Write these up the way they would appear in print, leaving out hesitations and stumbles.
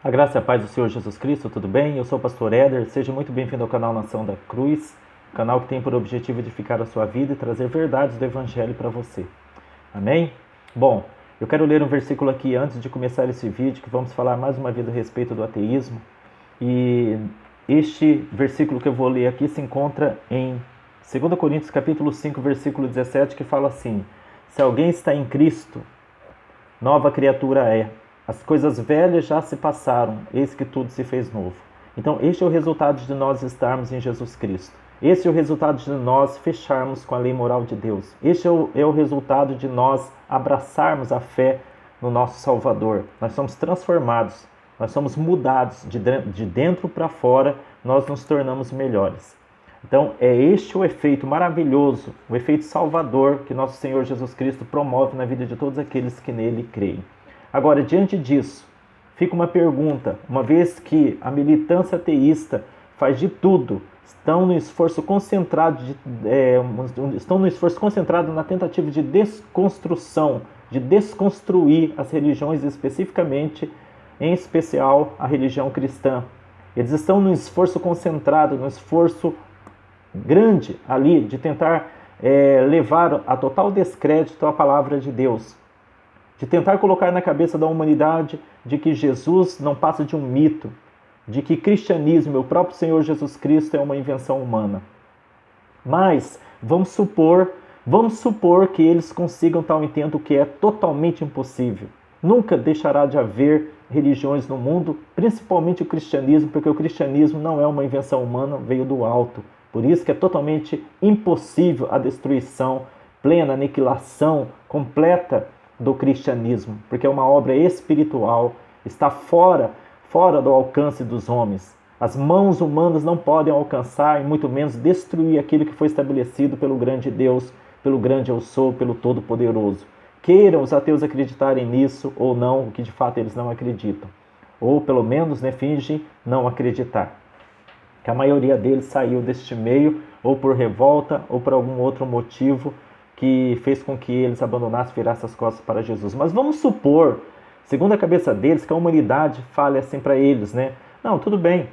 A graça e a paz do Senhor Jesus Cristo, tudo bem? Eu sou o pastor Éder, seja muito bem-vindo ao canal Nação da Cruz, canal que tem por objetivo edificar a sua vida e trazer verdades do Evangelho para você. Amém? Bom, eu quero ler um versículo aqui antes de começar esse vídeo, que vamos falar mais uma vez a respeito do ateísmo. E este versículo que eu vou ler aqui se encontra em 2 Coríntios capítulo 5, versículo 17, que fala assim: se alguém está em Cristo, nova criatura é. As coisas velhas já se passaram, eis que tudo se fez novo. Então, este é o resultado de nós estarmos em Jesus Cristo. Este é o resultado de nós fecharmos com a lei moral de Deus. Este é o resultado de nós abraçarmos a fé no nosso Salvador. Nós somos transformados, nós somos mudados de dentro para fora, nós nos tornamos melhores. Então, é este o efeito maravilhoso, o efeito salvador que nosso Senhor Jesus Cristo promove na vida de todos aqueles que nele creem. Agora, diante disso, fica uma pergunta, uma vez que a militância ateísta faz de tudo, estão no esforço concentrado na tentativa de desconstrução, de desconstruir as religiões, especificamente, em especial, a religião cristã. Eles estão no esforço concentrado, no esforço grande ali de tentar levar a total descrédito à palavra de Deus, de tentar colocar na cabeça da humanidade de que Jesus não passa de um mito, de que cristianismo, o próprio Senhor Jesus Cristo, é uma invenção humana. Mas vamos supor que eles consigam tal intento, que é totalmente impossível. Nunca deixará de haver religiões no mundo, principalmente o cristianismo, porque o cristianismo não é uma invenção humana, veio do alto. Por isso que é totalmente impossível a destruição, plena aniquilação, completa do cristianismo, porque é uma obra espiritual, está fora do alcance dos homens. As mãos humanas não podem alcançar e muito menos destruir aquilo que foi estabelecido pelo grande Deus, pelo grande Eu Sou, pelo Todo-Poderoso. Queiram os ateus acreditarem nisso ou não, o que de fato eles não acreditam. Ou pelo menos fingem não acreditar. Que a maioria deles saiu deste meio ou por revolta ou por algum outro motivo que fez com que eles abandonassem, virassem as costas para Jesus. Mas vamos supor, segundo a cabeça deles, que a humanidade fale assim para eles, né? Não, tudo bem,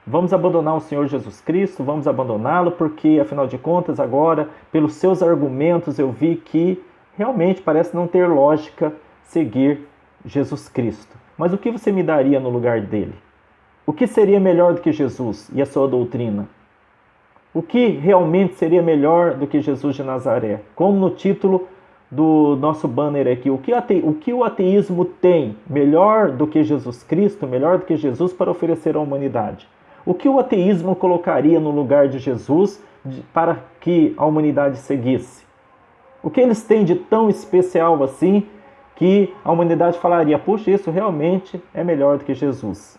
vamos abandonar o Senhor Jesus Cristo, vamos abandoná-lo, porque, afinal de contas, agora, pelos seus argumentos, eu vi que realmente parece não ter lógica seguir Jesus Cristo. Mas o que você me daria no lugar dele? O que seria melhor do que Jesus e a sua doutrina? O que realmente seria melhor do que Jesus de Nazaré? Como no título do nosso banner aqui, o que o ateísmo tem melhor do que Jesus Cristo, melhor do que Jesus para oferecer à humanidade? O que o ateísmo colocaria no lugar de Jesus para que a humanidade seguisse? O que eles têm de tão especial assim que a humanidade falaria, puxa, isso realmente é melhor do que Jesus?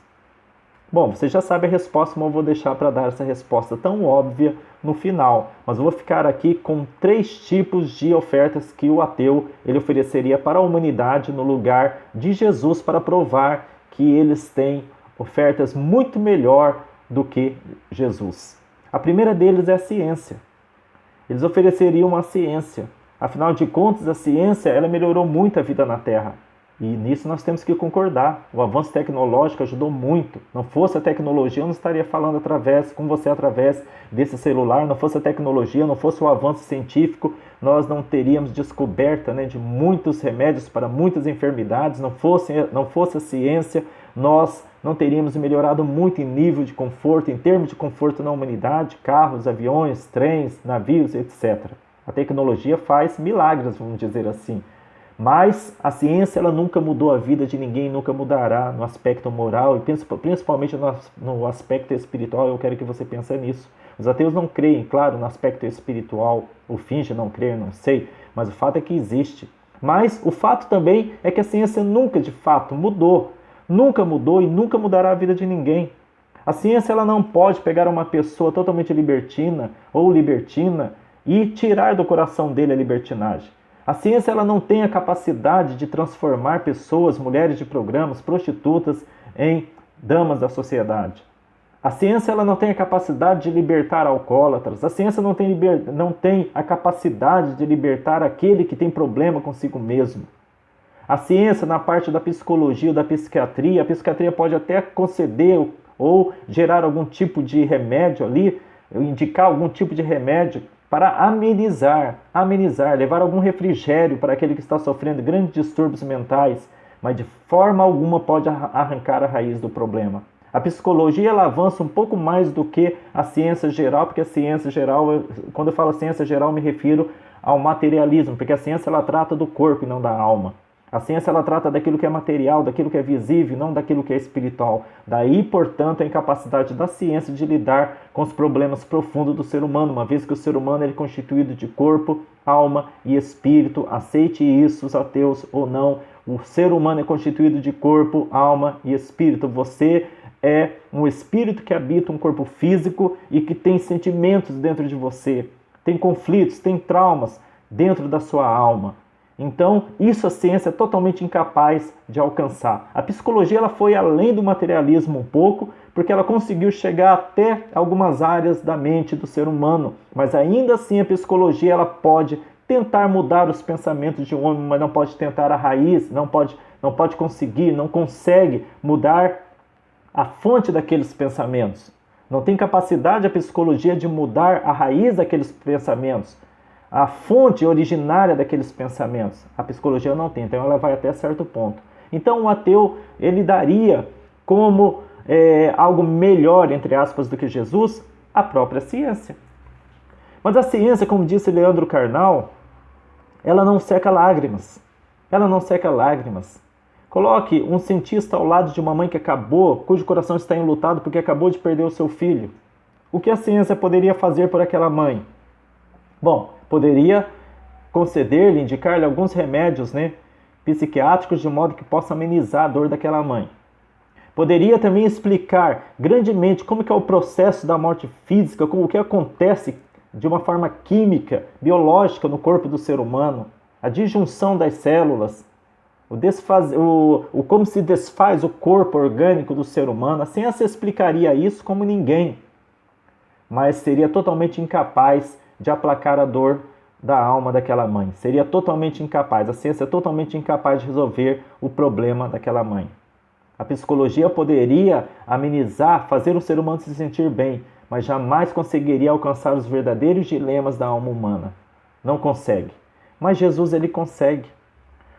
Bom, você já sabe a resposta, mas eu vou deixar para dar essa resposta tão óbvia no final. Mas eu vou ficar aqui com 3 tipos de ofertas que o ateu ele ofereceria para a humanidade no lugar de Jesus, para provar que eles têm ofertas muito melhor do que Jesus. A primeira deles é a ciência. Eles ofereceriam a ciência. Afinal de contas, a ciência ela melhorou muito a vida na Terra. E nisso nós temos que concordar. O avanço tecnológico ajudou muito. Não fosse a tecnologia, eu não estaria falando com você através desse celular. Não fosse a tecnologia, não fosse o avanço científico, nós não teríamos descoberta de muitos remédios para muitas enfermidades. Não fosse a ciência, nós não teríamos melhorado muito em nível de conforto, em termos de conforto na humanidade, carros, aviões, trens, navios, etc. A tecnologia faz milagres, vamos dizer assim. Mas a ciência ela nunca mudou a vida de ninguém, nunca mudará no aspecto moral e principalmente no aspecto espiritual. Eu quero que você pense nisso. Os ateus não creem, claro, no aspecto espiritual, ou fingem não crer, não sei, mas o fato é que existe. Mas o fato também é que a ciência nunca, de fato, mudou. Nunca mudou e nunca mudará a vida de ninguém. A ciência ela não pode pegar uma pessoa totalmente libertina ou libertina e tirar do coração dele a libertinagem. A ciência ela não tem a capacidade de transformar pessoas, mulheres de programas, prostitutas, em damas da sociedade. A ciência ela não tem a capacidade de libertar alcoólatras. A ciência não tem a capacidade de libertar aquele que tem problema consigo mesmo. A ciência, na parte da psicologia ou da psiquiatria, a psiquiatria pode até conceder ou gerar algum tipo de remédio ali, indicar algum tipo de remédio para amenizar, levar algum refrigério para aquele que está sofrendo grandes distúrbios mentais, mas de forma alguma pode arrancar a raiz do problema. A psicologia ela avança um pouco mais do que a ciência geral, porque a ciência geral, quando eu falo ciência geral, me refiro ao materialismo, porque a ciência ela trata do corpo e não da alma. A ciência ela trata daquilo que é material, daquilo que é visível, não daquilo que é espiritual. Daí, portanto, a incapacidade da ciência de lidar com os problemas profundos do ser humano, uma vez que o ser humano é constituído de corpo, alma e espírito. Aceite isso, os ateus ou não. O ser humano é constituído de corpo, alma e espírito. Você é um espírito que habita um corpo físico e que tem sentimentos dentro de você. Tem conflitos, tem traumas dentro da sua alma. Então, isso a ciência é totalmente incapaz de alcançar. A psicologia ela foi além do materialismo um pouco, porque ela conseguiu chegar até algumas áreas da mente do ser humano. Mas ainda assim a psicologia ela pode tentar mudar os pensamentos de um homem, mas não pode tentar a raiz, não pode conseguir, não consegue mudar a fonte daqueles pensamentos. Não tem capacidade a psicologia de mudar a raiz daqueles pensamentos, a fonte originária daqueles pensamentos. A psicologia não tem, então ela vai até certo ponto. Então o ateu, ele daria como algo melhor, entre aspas, do que Jesus, a própria ciência. Mas a ciência, como disse Leandro Carnal, ela não seca lágrimas. Ela não seca lágrimas. Coloque um cientista ao lado de uma mãe que cujo coração está enlutado porque acabou de perder o seu filho. O que a ciência poderia fazer por aquela mãe? Bom, poderia conceder-lhe, indicar-lhe alguns remédios, psiquiátricos de modo que possa amenizar a dor daquela mãe. Poderia também explicar grandemente como que é o processo da morte física, o que acontece de uma forma química, biológica no corpo do ser humano, a disjunção das células, como se desfaz o corpo orgânico do ser humano. A ciência explicaria isso como ninguém, mas seria totalmente incapaz de aplacar a dor da alma daquela mãe. Seria totalmente incapaz, a ciência é totalmente incapaz de resolver o problema daquela mãe. A psicologia poderia amenizar, fazer o ser humano se sentir bem, mas jamais conseguiria alcançar os verdadeiros dilemas da alma humana. Não consegue. Mas Jesus, ele consegue.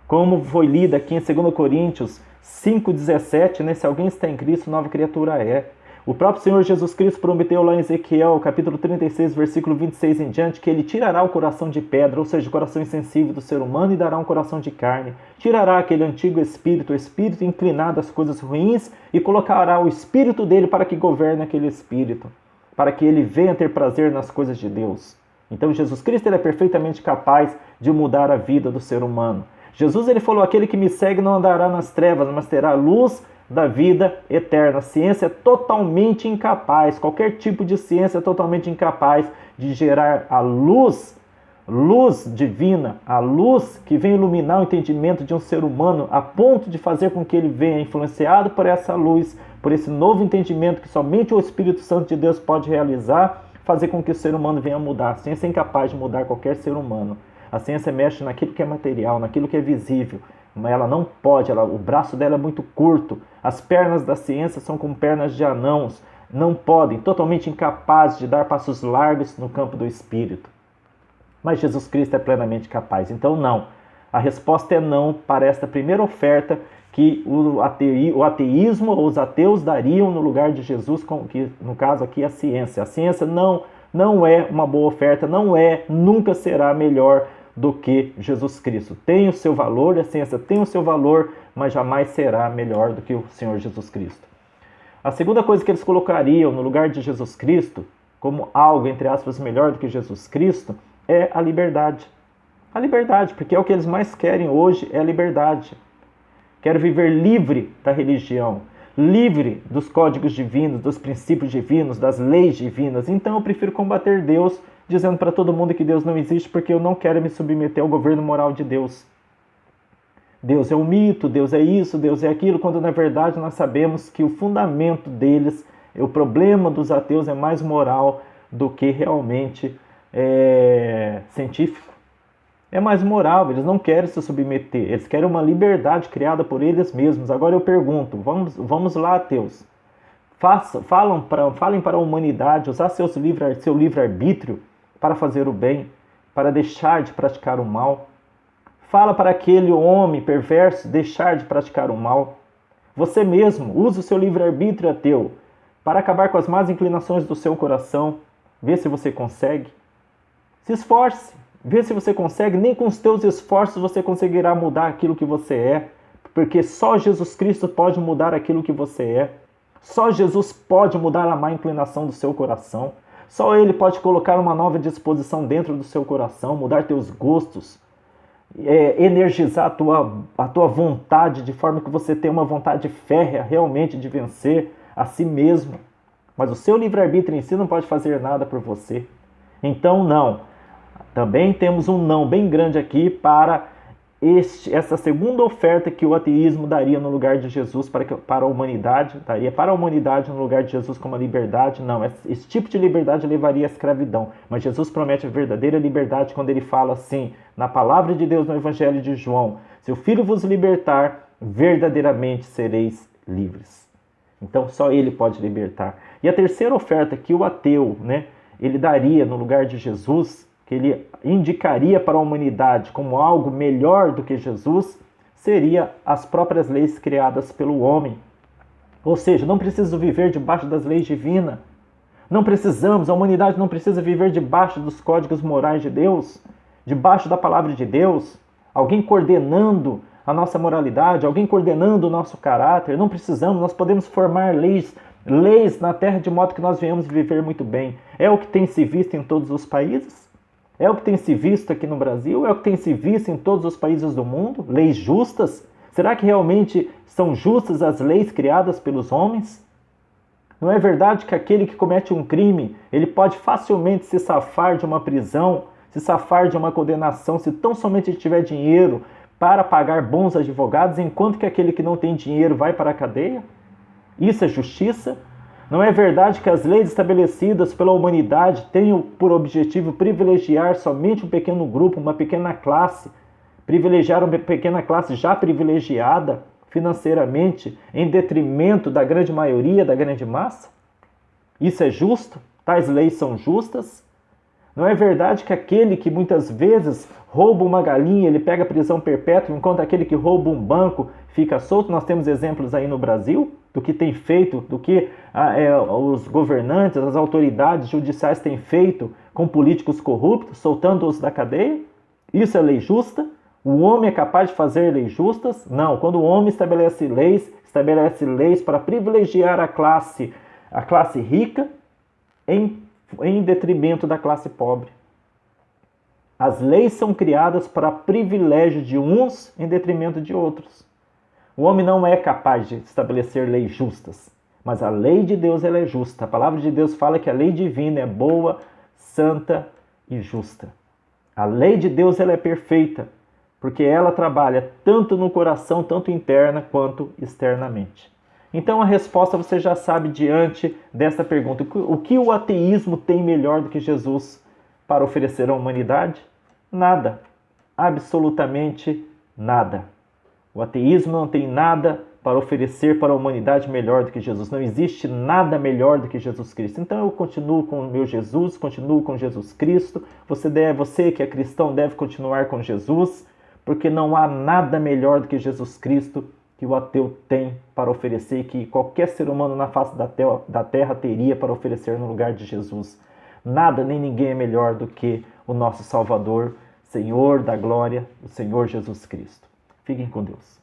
Como foi lido aqui em 2 Coríntios 5,17, se alguém está em Cristo, nova criatura é. O próprio Senhor Jesus Cristo prometeu lá em Ezequiel, capítulo 36, versículo 26 em diante, que ele tirará o coração de pedra, ou seja, o coração insensível do ser humano, e dará um coração de carne. Tirará aquele antigo espírito, o espírito inclinado às coisas ruins, e colocará o espírito dele para que governe aquele espírito, para que ele venha ter prazer nas coisas de Deus. Então Jesus Cristo ele é perfeitamente capaz de mudar a vida do ser humano. Jesus ele falou, aquele que me segue não andará nas trevas, mas terá a luz da vida eterna. A ciência é totalmente incapaz, qualquer tipo de ciência é totalmente incapaz de gerar a luz divina, a luz que vem iluminar o entendimento de um ser humano a ponto de fazer com que ele venha influenciado por essa luz, por esse novo entendimento que somente o Espírito Santo de Deus pode realizar, fazer com que o ser humano venha mudar. A ciência é incapaz de mudar qualquer ser humano. A ciência mexe naquilo que é material, naquilo que é visível, mas ela não pode, o braço dela é muito curto. As pernas da ciência são como pernas de anãos, não podem, totalmente incapazes de dar passos largos no campo do espírito. Mas Jesus Cristo é plenamente capaz, então não. A resposta é não para esta primeira oferta que o ateísmo ou os ateus dariam no lugar de Jesus, que no caso aqui é a ciência. A ciência não é uma boa oferta, nunca será melhor do que Jesus Cristo. Tem o seu valor, a ciência tem o seu valor, mas jamais será melhor do que o Senhor Jesus Cristo. A segunda coisa que eles colocariam no lugar de Jesus Cristo, como algo, entre aspas, melhor do que Jesus Cristo, é a liberdade. A liberdade, porque é o que eles mais querem hoje, é a liberdade. Quero viver livre da religião, livre dos códigos divinos, dos princípios divinos, das leis divinas. Então eu prefiro combater Deus, dizendo para todo mundo que Deus não existe, porque eu não quero me submeter ao governo moral de Deus. Deus é um mito, Deus é isso, Deus é aquilo, quando na verdade nós sabemos que o fundamento deles, o problema dos ateus é mais moral do que realmente científico. é mais moral, eles não querem se submeter, eles querem uma liberdade criada por eles mesmos. Agora eu pergunto, vamos lá, ateus, falem para a humanidade usar seu livre-arbítrio para fazer o bem, para deixar de praticar o mal. Fala para aquele homem perverso deixar de praticar o mal. Você mesmo, use o seu livre-arbítrio, ateu, para acabar com as más inclinações do seu coração. Vê se você consegue. Se esforce. Vê se você consegue. Nem com os teus esforços você conseguirá mudar aquilo que você é. Porque só Jesus Cristo pode mudar aquilo que você é. Só Jesus pode mudar a má inclinação do seu coração. Só Ele pode colocar uma nova disposição dentro do seu coração, mudar teus gostos, energizar a tua vontade, de forma que você tenha uma vontade férrea realmente de vencer a si mesmo. Mas o seu livre-arbítrio em si não pode fazer nada por você. Então, não. Também temos um não bem grande aqui para essa segunda oferta que o ateísmo daria no lugar de Jesus para a humanidade. Daria para a humanidade no lugar de Jesus como a liberdade. Não, esse tipo de liberdade levaria à escravidão. Mas Jesus promete a verdadeira liberdade quando ele fala assim, na palavra de Deus no Evangelho de João: se o Filho vos libertar, verdadeiramente sereis livres. Então só Ele pode libertar. E a terceira oferta que o ateu, ele daria no lugar de Jesus, que ele indicaria para a humanidade como algo melhor do que Jesus, seria as próprias leis criadas pelo homem. Ou seja, não preciso viver debaixo das leis divinas. Não precisamos, a humanidade não precisa viver debaixo dos códigos morais de Deus, debaixo da palavra de Deus, alguém coordenando a nossa moralidade, alguém coordenando o nosso caráter. Não precisamos, nós podemos formar leis na terra de modo que nós venhamos viver muito bem. É o que tem se visto em todos os países? É o que tem se visto aqui no Brasil? É o que tem se visto em todos os países do mundo? Leis justas? Será que realmente são justas as leis criadas pelos homens? Não é verdade que aquele que comete um crime, ele pode facilmente se safar de uma prisão, se safar de uma condenação, se tão somente ele tiver dinheiro para pagar bons advogados, enquanto que aquele que não tem dinheiro vai para a cadeia? Isso é justiça? Não é verdade que as leis estabelecidas pela humanidade tenham por objetivo privilegiar somente um pequeno grupo, uma pequena classe, privilegiar uma pequena classe já privilegiada financeiramente, em detrimento da grande maioria, da grande massa? Isso é justo? Tais leis são justas? Não é verdade que aquele que muitas vezes rouba uma galinha, ele pega prisão perpétua, enquanto aquele que rouba um banco fica solto? Nós temos exemplos aí no Brasil do que tem feito, do que os governantes, as autoridades judiciais têm feito com políticos corruptos, soltando-os da cadeia. Isso é lei justa? O homem é capaz de fazer leis justas? Não. Quando o homem estabelece leis para privilegiar a classe rica em detrimento da classe pobre. As leis são criadas para privilégio de uns em detrimento de outros. O homem não é capaz de estabelecer leis justas, mas a lei de Deus ela é justa. A palavra de Deus fala que a lei divina é boa, santa e justa. A lei de Deus ela é perfeita, porque ela trabalha tanto no coração, tanto interna quanto externamente. Então a resposta você já sabe diante dessa pergunta. O que o ateísmo tem melhor do que Jesus para oferecer à humanidade? Nada. Absolutamente nada. O ateísmo não tem nada para oferecer para a humanidade melhor do que Jesus. Não existe nada melhor do que Jesus Cristo. Então eu continuo com o meu Jesus, continuo com Jesus Cristo. Você que é cristão deve continuar com Jesus, porque não há nada melhor do que Jesus Cristo que o ateu tem para oferecer, que qualquer ser humano na face da terra teria para oferecer no lugar de Jesus. Nada nem ninguém é melhor do que o nosso Salvador, Senhor da glória, o Senhor Jesus Cristo. Fiquem com Deus.